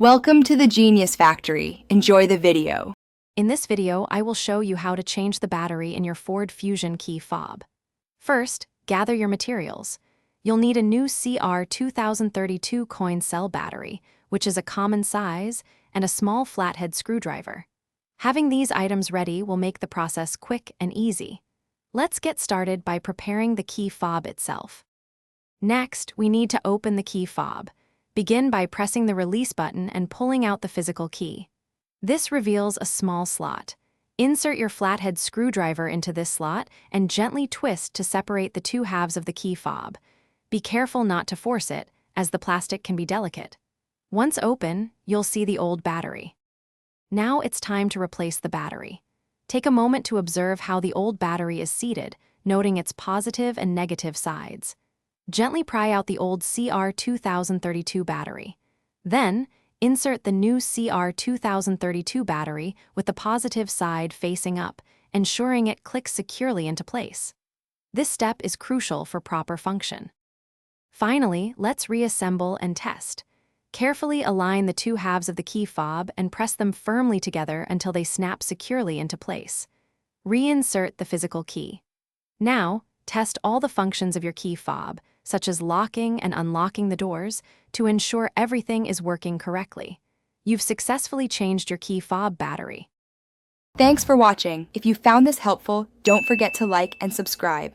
Welcome to the Genius Factory. Enjoy the video. In this video, I will show you how to change the battery in your Ford Fusion key fob. First, gather your materials. You'll need a new CR 2032 coin cell battery, which is a common size, and a small flathead screwdriver. Having these items ready will make the process quick and easy. Let's get started by preparing the key fob itself. Next, we need to open the key fob. Begin by pressing the release button and pulling out the physical key. This reveals a small slot. Insert your flathead screwdriver into this slot and gently twist to separate the two halves of the key fob. Be careful not to force it, as the plastic can be delicate. Once open, you'll see the old battery. Now it's time to replace the battery. Take a moment to observe how the old battery is seated, noting its positive and negative sides. Gently pry out the old CR 2032 battery. Then, insert the new CR 2032 battery with the positive side facing up, ensuring it clicks securely into place. This step is crucial for proper function. Finally, let's reassemble and test. Carefully align the two halves of the key fob and press them firmly together until they snap securely into place. Reinsert the physical key. Now, test all the functions of your key fob, such as locking and unlocking the doors, to ensure everything is working correctly. You've successfully changed your key fob battery. Thanks for watching. If you found this helpful, don't forget to like and subscribe.